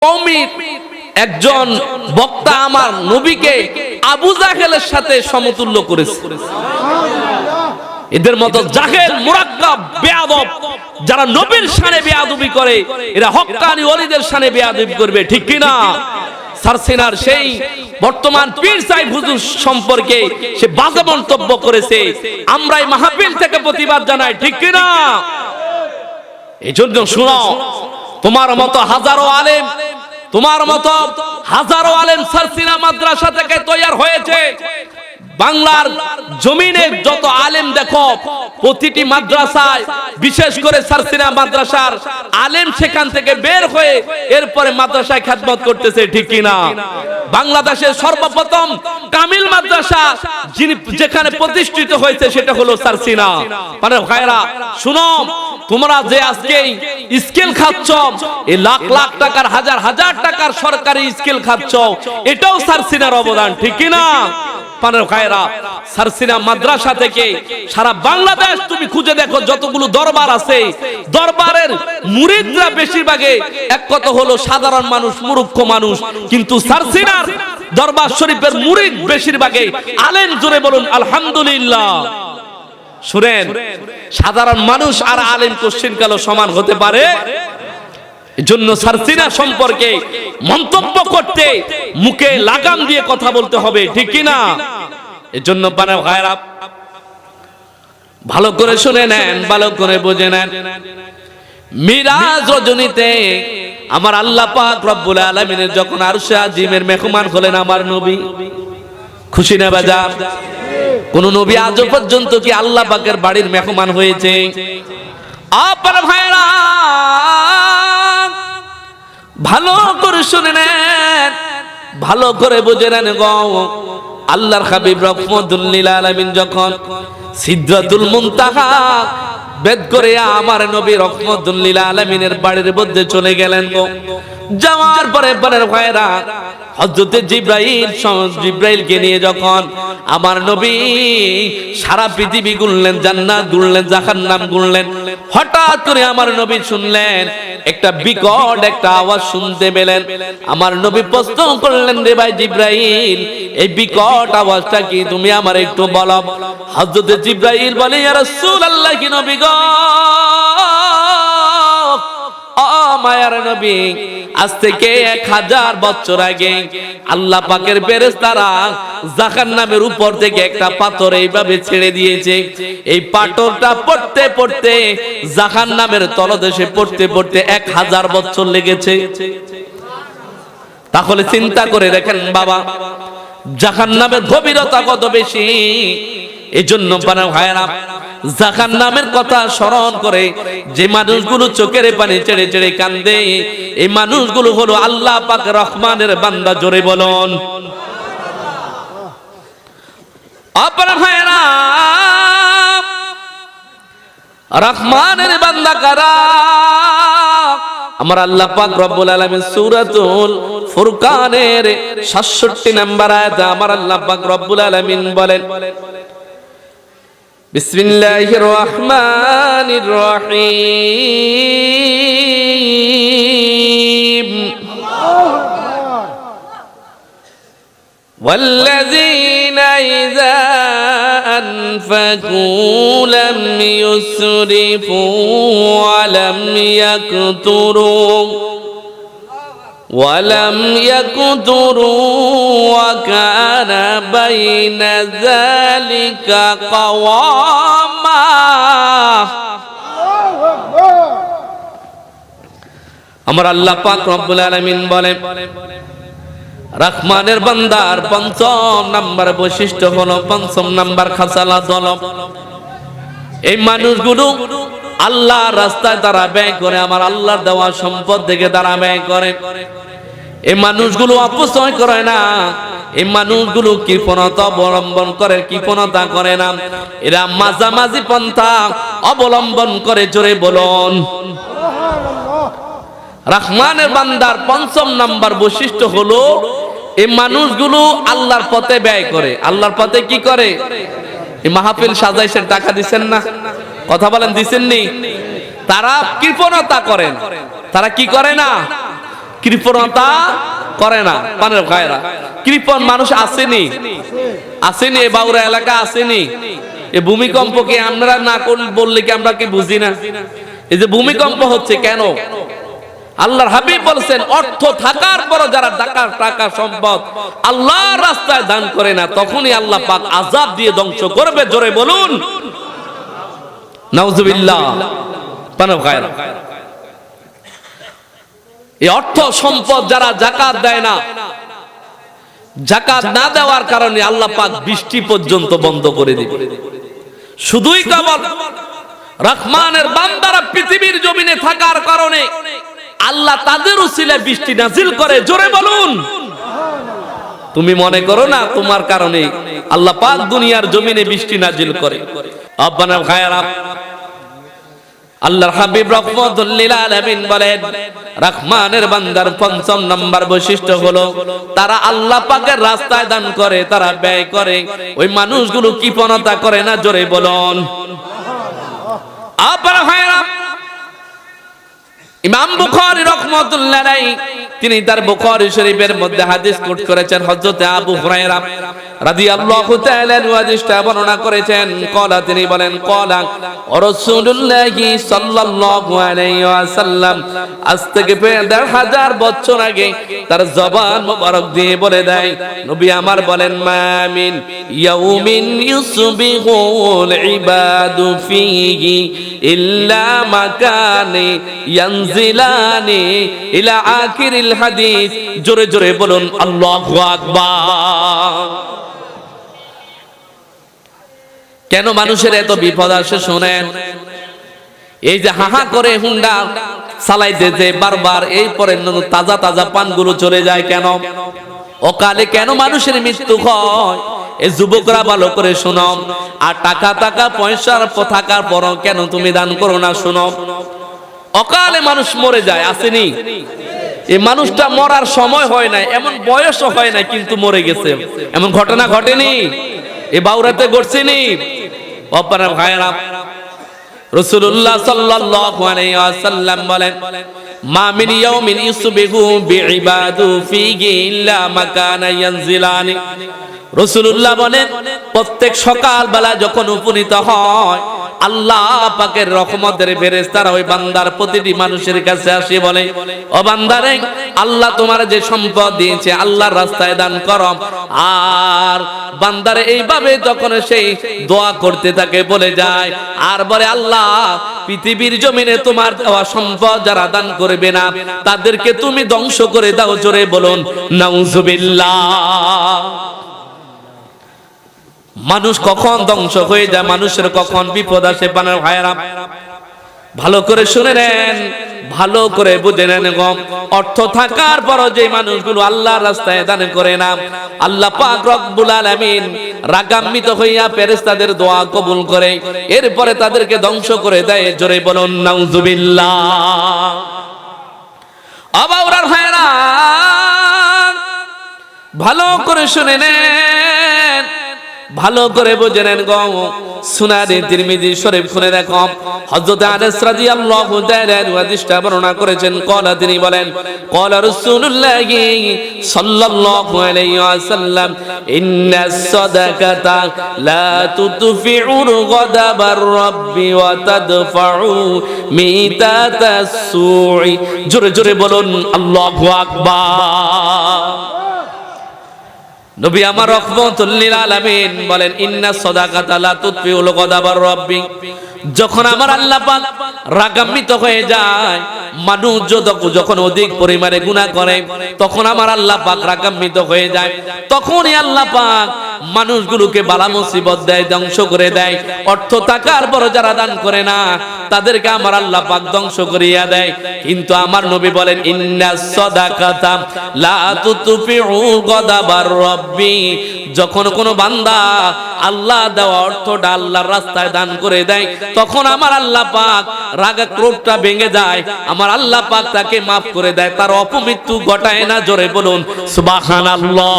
কওমের একজন বক্তা আমার নবীকে আবু জাহেলের সাথে সমতুল্য করেছে। এদের মতো জাহেল মুরাক্কাব বেয়াদব যারা নবীর শানে বেয়াদবি করে, এরা হক্কানি ওলিদের শানে বেয়াদবি করবে, ঠিক কি না? সারসিনার সেই বর্তমান পীর সাহেব হুজুর সম্পর্কে সে বাজে মন্তব্য করেছে, আমরা এই মাহফিল থেকে প্রতিবাদ জানাই, ঠিক কি না? এজন্য শুনো, তোমার মতো হাজারো আলেম, তোমার মতো হাজারো আলেম সারসিনা মাদ্রাসা থেকে তৈরি হয়েছে। বাংলার জমিনে যত আলেম দেখো, প্রতিটি মাদ্রাসায়, বিশেষ করে সারসিনা মাদ্রাসার আলেম সেখান থেকে বের হয়ে এরপরে মাদ্রাসায় খেদমত করতেছে, ঠিক কি না? বাংলাদেশের সর্বপ্রথম কামিল মাদ্রাসা যেখানে প্রতিষ্ঠিত হয়েছে সেটা হলো সারসিনা। মানে ভাইরা শুনো, তোমরা যে আজকে স্কেল খাচ্ছ, এই লাখ লাখ টাকার, হাজার হাজার টাকার সরকারি স্কেল খাচ্ছ, এটাও সারসিনার অবদান, ঠিক কি না? পানের ভাইরা, সারসিনা মাদ্রাসা থেকে সারা বাংলাদেশ তুমি খুঁজে দেখো, যতগুলো দরবার আছে, দরবারের মুরিদরা বেশিরভাগে এক কথা হলো সাধারণ মানুষ, মূর্খ মানুষ, কিন্তু সারসিনার দরবার শরীফের মুরিদ বেশিরভাগে আলেম। জোরে বলুন আলহামদুলিল্লাহ। শুনেন, সাধারণ মানুষ আর আলেম কোশ্চেন কালো সমান হতে পারে? এজন্য সারসিনা সম্পর্কে মন্তব্য করতে মুখে লাগাম দিয়ে কথা বলতে হবে, ঠিক কি না? এজন্য পানে ভাইরা ভালো করে শুনে নেন, ভালো করে বুঝে নেন। মিরাজ রজনীতে আমার আল্লাহ পাক রব্বুল আলামিনের যখন আরশে আজিমের মেহমান হলেন আমার নবী, খুশি না বাজার? কোন নবী আজও পর্যন্ত কি আল্লাহ পাকের বাড়ির মেহমান হয়েছে? আপনারা ভাইরা ভালো করে শুনে নেন, ভালো করে বুঝে নেন গো। আল্লাহর হাবিব রহমতুল লিল আলামিন যখন সিদরাতুল মুনতাহা বেদ করে আমার নবী রহমতুল লিল আলামিনের বাড়ির মধ্যে চলে গেলেন গো। যাওয়ার পরে পরের ভাইরা হযরতে জিব্রাইলকে নিয়ে যখন আমার নবী সারা পৃথিবী ঘুরলেন, জান্নাত ঘুরলেন, জাহান্নাম ঘুরলেন, হঠাৎ করে আমার নবী শুনলেন একটা বিকট একটা আওয়াজ শুনতে পেলেন। আমার নবী প্রশ্ন করলেন, রে ভাই জিব্রাইল, এই বিকট আওয়াজটা কি, তুমি আমার একটু বলো। হযরতে জিব্রাইল বলে, ইয়া রাসূলুল্লাহ, কি নবী গো, মায়ার নবী, আজ থেকে 1000 বছর আগে আল্লাহ পাকের ফেরেশতারা জাহান্নামের উপর থেকে একটা পাথর এইভাবে ছেড়ে দিয়েছে। এই পাথরটা পড়তে পড়তে জাহান্নামের তলদেশে পড়তে পড়তে 1000 বছর লেগেছে। তাহলে চিন্তা করে দেখেন বাবা, জাহান্নামের গভীরতা কত বেশি। এজন্য পানা ভাইরা, জাহান্নামের কথা স্মরণ করে যে মানুষগুলো চোখের পানি ছেড়ে ছেড়ে কান্দে, এই মানুষগুলো হলো আল্লাহ পাক রহমানের বান্দা। জোরে বলুন আপনারা ভাইরা, রহমানের বান্দা কারা? আমার আল্লাহ পাক রব্বুল আলামিন সূরাতুল ফুরকানের 67 নম্বর আয়াতে আমার আল্লাহ পাক রব্বুল আলামিন বলেন, বিসমিল্লাহির রহমানির রহিম, ওয়াল্লাযীনা ইযা আনফাকু লাম ইউসরিফু ওয়া লাম ইয়াকতুরু ওয়ালাম ইয়াকতুরু ওয়া কানা বাইনা যালিকা কাওয়ামা। আমার আল্লাহ পাক রব্বুল আলামিন বলেন, রহমানের বান্দার পঞ্চম নাম্বার বৈশিষ্ট্য হলো, পঞ্চম নাম্বার খাসালাত হলো, এই মানুষগুলো আল্লাহর রাস্তায় তারা ব্যয় করে, আমার আল্লাহর দেওয়া সম্পদ থেকে তারা ব্যয় করে। এই মানুষগুলো অপচয় করে না, এই মানুষগুলো কৃপণতা অবলম্বন করে, কৃপণতা করে না, এরা মাঝামাঝি পন্থা অবলম্বন করে। জোরে বলুন রহমানের বান্দার পঞ্চম নাম্বার বৈশিষ্ট্য হলো, এই মানুষগুলো আল্লাহর পথে ব্যয় করে। আল্লাহর পথে কি করে? এই মাহফিল সাজাইছেন, টাকা দিচ্ছেন না? কথা বলেন, দিচ্ছেন নি? তারা কৃপণতা করেন, তারা কি করে না, কৃপণতা করে না। পানের ভাইরা, কৃপণ মানুষ আসেনি, আসেনি এ বাউরা এলাকা আসেনি। এই ভূমিকম্পকে আমরা না বললে কি আমরা কি বুঝি না? এই যে ভূমিকম্প হচ্ছে কেন? আল্লাহর হাবিব বলেছেন, অর্থ থাকার পর যারা টাকা সম্পদ আল্লাহর রাস্তায় দান করে না, তখনই আল্লাহ পাক আযাব দিয়ে ধ্বংস করবে। জোরে বলুন নাউজুবিল্লাহ। পানের ভাইরা, এই অর্থ সম্পদ যারা যাকাত দেয় না, যাকাত না দেওয়ার কারণে আল্লাহ পাক বৃষ্টি পর্যন্ত বন্ধ করে দিবে। শুধুই কেবল রহমানের বান্দারা পৃথিবীর জমিনে থাকার কারণে আল্লাহ তাদের উসিলায় বৃষ্টি নাজিল করে। জোরে বলুন। তুমি মনে করো না তোমার কারণে আল্লাহ পাক দুনিয়ার জমিনে বৃষ্টি নাজিল করে। আপনার ভাইয়েরা, আল্লাহর হাবিব রাহমাতুল লিল আলামিন বলেন, রহমানের বান্দার পঞ্চম নাম্বার বৈশিষ্ট্য হলো তারা আল্লাহ পাকের রাস্তায় দান করে, তারা ব্যয় করে। ওই মানুষগুলো কৃপণতা করে না। জোরে বলুন। আপনারা ভাইরা, ইমাম বুখারী রাহমাতুল্লাহ আলাইহি তিনি তার বুখারী শরীফের মধ্যে হাদিস কোট করেছেন। হযরত আবু হুরায়রা রাদিয়াল্লাহু তাআলা হাদিসটা বর্ণনা করেছেন। কলা, তিনি বলেন, কলা রাসূলুল্লাহি সাল্লাল্লাহু আলাইহি ওয়াসাল্লাম, আজ থেকে ১৫০০ বছর আগে তার জবান মোবারক দিয়ে বলে দেয়, নবী আমার বলেন, মামিন ইয়াউমিন ইউসবিহুল ইবাদু ফীহি ইল্লা মাকানি ইয়ানজিলানি ইলা আখিরিল হাদিস। জোরে জোরে বলুন আল্লাহু আকবার। কেন মানুষের এত বিপদ আসে শুনেন। এই যে হাহা করে হুন্ডা চালাইতেছে বারবার, এই পরে তাজা তাজা পানগুলো চলে যায় কেন? অকালে কেন মানুষের মৃত্যু হয়? এই যুবকরা ভালো করে শোনো। আর টাকা পয়সার থাকার পরও কেন তুমি দান করো না? শোনো, অকালে মানুষ মরে যায়, আসেনি? এই মানুষটা মরার সময় হয় না, এমন বয়সও হয় না, কিন্তু মরে গেছে। এমন ঘটনা ঘটেনি? এই বাউরাতে ঘটছেনি? আপনারা ভাইরা, রাসূলুল্লাহ সাল্লাল্লাহু আলাইহি ওয়াসাল্লাম বলেন, মা মিন ইয়াউমিন ইউসবিহু বিইবাদু ফীহি ইল্লা মাকানা ইয়ানজিলানি। রাসূলুল্লাহ বলেন, প্রত্যেক সকাল বেলা যখন উপনীত হয়, আল্লাহ পাকের রহমতের ফেরেশতারা ওই বান্দার প্রতিটি মানুষের কাছে আসে বলে, ও বান্দারে, আল্লাহ তোমার যে সম্পদ দিয়েছে আল্লাহর রাস্তায় দান করো। আর বান্দারে এইভাবে যখন সেই দোয়া করতে থাকে, বলে যায় আর বলে, আল্লাহ পৃথিবীর জমিনে তোমার দেওয়া সম্পদ যারা দান করবে না তাদেরকে তুমি ধ্বংস করে দাও। জোরে বলুন নাউজুবিল্লাহ। মানুষ কখন ধ্বংস হয়ে যায়, মানুষের কখন বিপদ আসে। পানার ভাইরা, ভালো করে শুনে নেন, ভালো করে বুঝে নেন। অর্থ থাকার পর যে মানুষগুলো আল্লাহর রাস্তায় দান করে না, আল্লাহ পাক রব্বুল আলামিন রাগান্বিত হইয়া ফেরেশতাদের দোয়া কবুল করে, এরপরে তাদেরকে ধ্বংস করে দেয়। জোরে বলুন নাউজুবিল্লাহ। আবাউরার ভাইরা, ভালো করে শুনে নেন, ভালো করে বুঝে নেন। সুনানে তিরমিজি শরীফ খুলে দেখো, হযরত আনাস রাদিয়াল্লাহু তাআলা হাদিসটা বর্ণনা করেছেন। কলা, তিনি বলেন, কলা রাসূলুল্লাহি সাল্লাল্লাহু আলাইহি ওয়াসাল্লাম, ইন্নাস সাদাকাতা লা তুতফিউর গাদাবার রাব্বি ওয়া তাদফাউ মিতাতাস সুই। জোরে জোরে বলুন আল্লাহু আকবার। নবী আমার রাহমাতুল লিল আলামিন বলেন, ইন্নাস সাদাকাতা লা তুতফিউল গাদাবার রাব্বি। যখন আমার আল্লাহ পাক রাগান্বিত হয়ে যায়, মানুষ যখন অধিক পরিমাণে গুনাহ করে, তখন আমার আল্লাহ পাক রাগান্বিত হয়ে যায়। তখনই আল্লাহ পাক মানুষগুলোকে বালা মুসিবত দেয়, ধ্বংস করে দেয়। অর্থ থাকার পর যারা দান করে না তাদেরকে আমার আল্লাহ পাক ধ্বংস করিয়া দেয়। কিন্তু আমার নবী বলেন, ইন্নাস সাদাকাতা লা তুতফিউ গাদাবার রাব্বি। যখন কোনো বান্দা আল্লাহ দেওয়া অর্থটা আল্লাহর রাস্তায় দান করে দেয়, তখন আমার আল্লাহ পাক রাগে ক্রোধটা ভেঙে যায়, আমার আল্লাহ পাক তাকে মাফ করে দেয়, তার অপমৃত্যু ঘটায় না। জোরে বলুন সুবহানাল্লাহ।